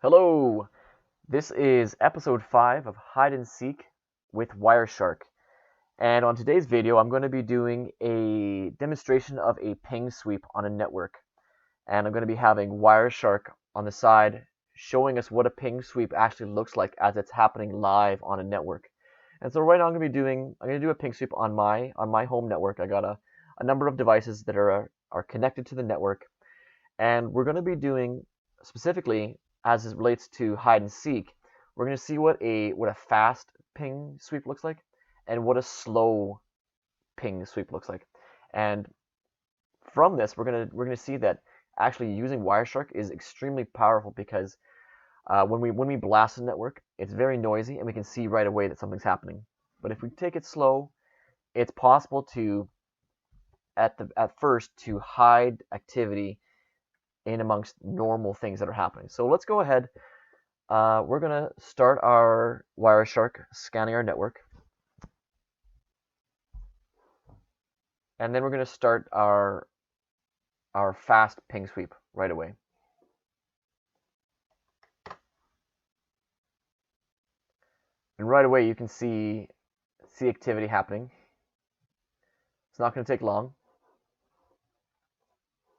Hello, this is episode 5 of Hide and Seek with Wireshark. And on today's video, I'm going to be doing a demonstration of a ping sweep on a network. And I'm going to be having Wireshark on the side showing us what a ping sweep actually looks like as it's happening live on a network. And so right now I'm going to do a ping sweep on my home network. I got a number of devices that are connected to the network, and we're going to be doing specifically as it relates to hide and seek. We're going to see what a fast ping sweep looks like and what a slow ping sweep looks like. And from this, we're gonna see that actually using Wireshark is extremely powerful because when we blast the network, it's very noisy and we can see right away that something's happening. But if we take it slow, it's possible to at first to hide activity in amongst normal things that are happening. So let's go ahead. We're going to start our Wireshark scanning our network. And then we're going to start our fast ping sweep right away. And right away you can see activity happening. It's not going to take long.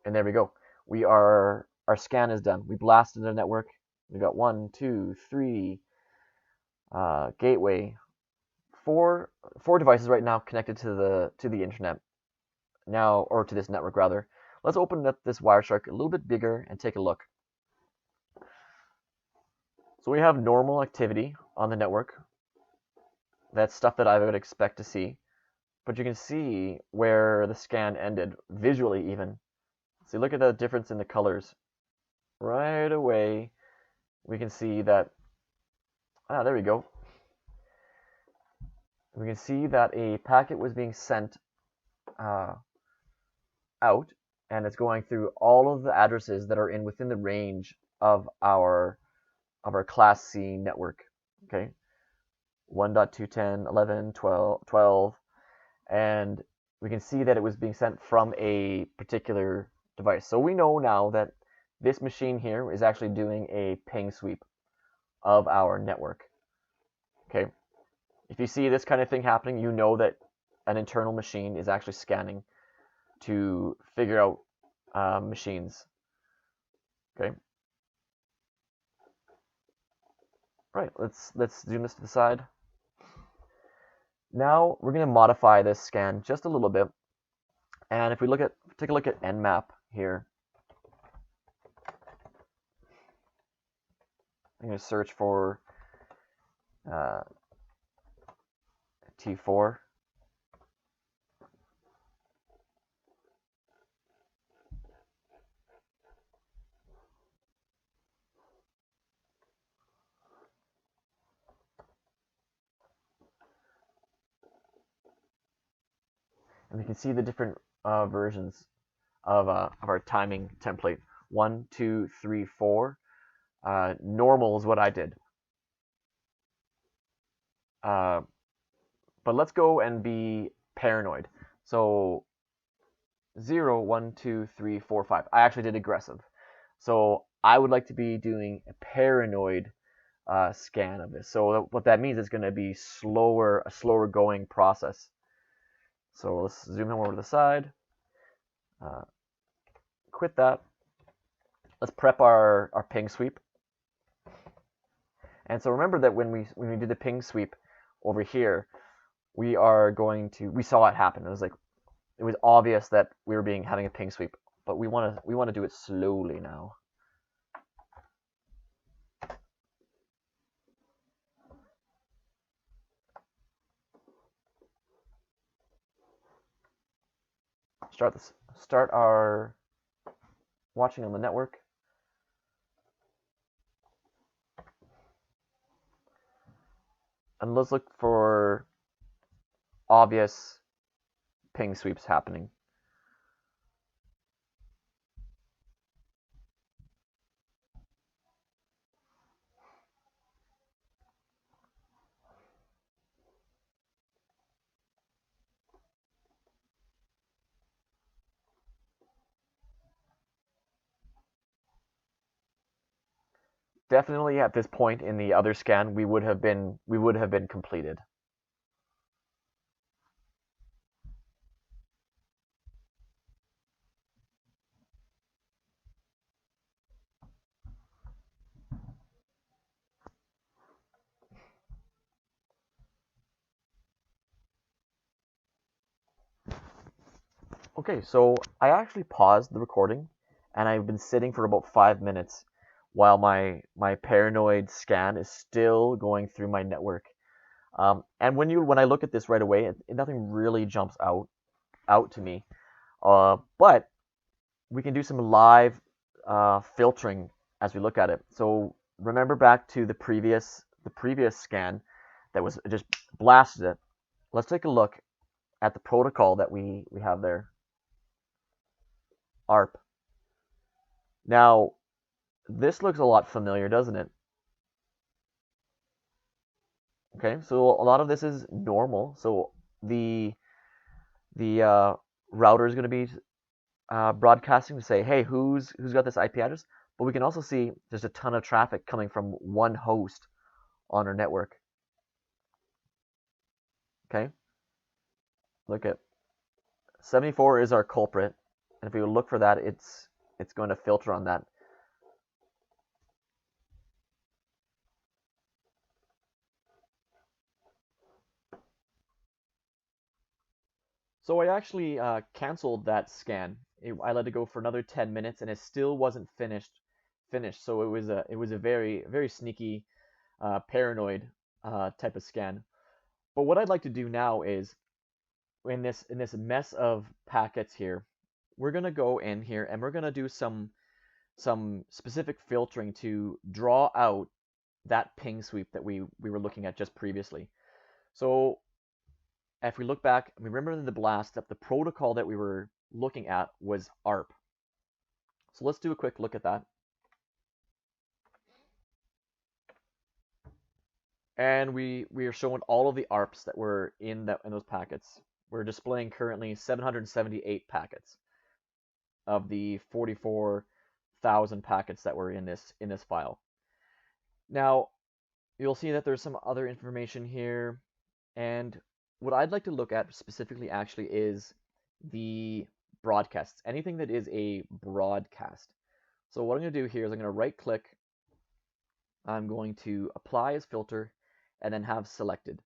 And there we go. Our scan is done. We blasted the network. We got 1, 2, 3 gateway, four devices right now connected to the internet now, or to this network rather. Let's open up this Wireshark a little bit bigger and take a look. So we have normal activity on the network. That's stuff that I would expect to see. But you can see where the scan ended, visually even. So look at the difference in the colors. Right away, we can see that, there we go. We can see that a packet was being sent out, and it's going through all of the addresses that are within the range of our class C network. Okay, 1.210, 11, 12, and we can see that it was being sent from a particular device. So we know now that this machine here is actually doing a ping sweep of our network. Okay, if you see this kind of thing happening, you know that an internal machine is actually scanning to figure out machines. Okay. Right, let's zoom this to the side. Now we're going to modify this scan just a little bit. And if we take a look at Nmap here, I'm going to search for T4. And we can see the different versions of our timing template. 1, 2, 3, 4. Normal is what I did. But let's go and be paranoid. So 0, 1, 2, 3, 4, 5. I actually did aggressive. So I would like to be doing a paranoid scan of this. So what that means is going to be a slower going process. So let's zoom in over to the side. Quit that. Let's prep our ping sweep. And so remember that when we did the ping sweep over here, we saw it happen. It was obvious that we were having a ping sweep, but we want to do it slowly now. Start our watching on the network. And let's look for obvious ping sweeps happening. definitely at this point in the other scan, we would have been completed. Okay, so I actually paused the recording, and I've been sitting for about 5 minutes while my paranoid scan is still going through my network. And when I look at this right away, nothing really jumps out to me. But we can do some live filtering as we look at it. So remember back to the previous scan that was just blasted it. Let's take a look at the protocol that we have there, ARP. Now, this looks a lot familiar, doesn't it? Okay, so a lot of this is normal. So the the router is going to be broadcasting to say, hey, who's got this IP address? But we can also see there's a ton of traffic coming from one host on our network. Okay, look at 74 is our culprit, and if we look for that, it's going to filter on that. So I actually canceled that scan. I let it go for another 10 minutes, and it still wasn't finished. So it was a very sneaky, paranoid type of scan. But what I'd like to do now is in this mess of packets here, we're gonna go in here and we're gonna do some specific filtering to draw out that ping sweep that we were looking at just previously. So if we look back, remember in the blast that the protocol that we were looking at was ARP. So let's do a quick look at that. And we are showing all of the ARPs that were in those packets. We're displaying currently 778 packets of the 44,000 packets that were in this file. Now, you'll see that there's some other information here, and what I'd like to look at specifically actually is the broadcasts, anything that is a broadcast. So what I'm going to do here is I'm going to right click, I'm going to apply as filter, and then have selected.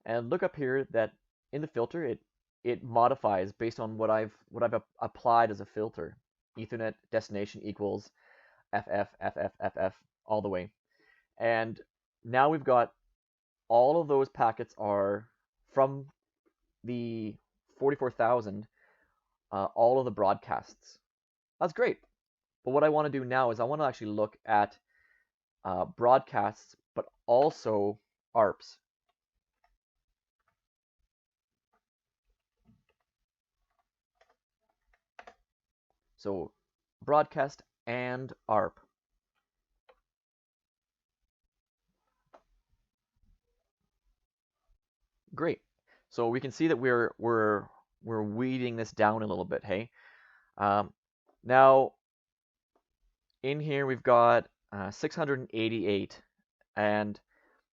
And look up here that in the filter it modifies based on what I've applied as a filter. Ethernet destination equals FF all the way. And now we've got all of those packets are from the 44,000, all of the broadcasts. That's great. But what I want to do now is I want to actually look at broadcasts, but also ARPs. So broadcast and ARP. Great. So we can see that we're weeding this down a little bit. Hey, now in here we've got 688, and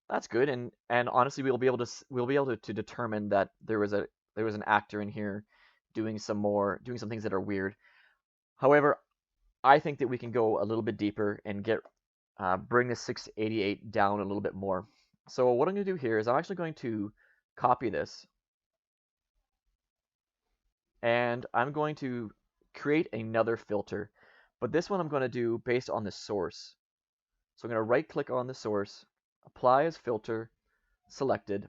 that's good. And honestly, we'll be able to determine that there was an actor in here doing some things that are weird. However, I think that we can go a little bit deeper and bring this 688 down a little bit more. So what I'm going to do here is I'm actually going to copy this, and I'm going to create another filter, but this one I'm going to do based on the source. So I'm going to right click on the source, apply as filter, selected,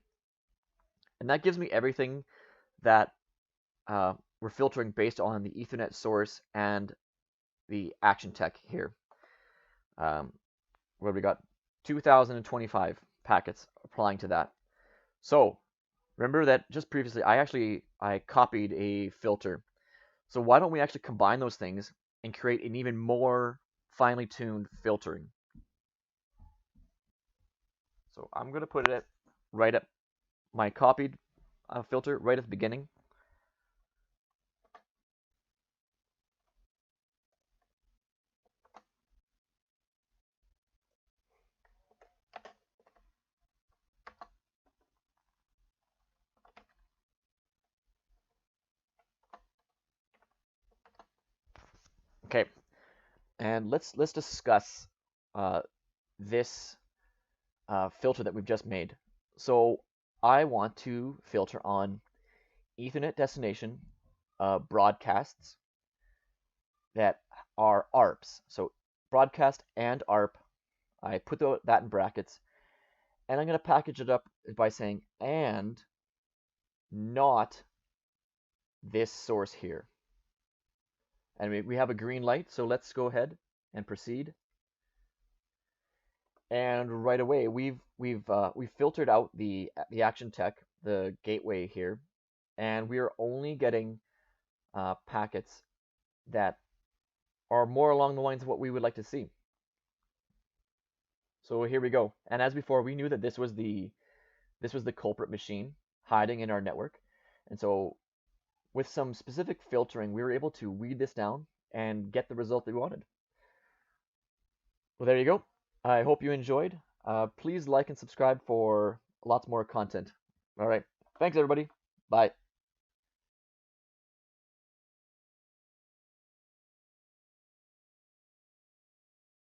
and that gives me everything that we're filtering based on the Ethernet source and the ActionTech here. Where we got 2025 packets applying to that. So remember that just previously I copied a filter. So why don't we actually combine those things and create an even more finely tuned filtering? So I'm going to put it right at my copied filter right at the beginning. Okay, and let's discuss this filter that we've just made. So I want to filter on Ethernet destination broadcasts that are ARPs. So broadcast and ARP, I put that in brackets, and I'm going to package it up by saying and not this source here. And we have a green light, so let's go ahead and proceed. And right away, we've filtered out the ActionTech, the gateway here, and we are only getting packets that are more along the lines of what we would like to see. So here we go. And as before, we knew that this was the culprit machine hiding in our network. And so with some specific filtering, we were able to weed this down and get the result that we wanted. Well, there you go. I hope you enjoyed. Please like and subscribe for lots more content. All right. Thanks, everybody. Bye.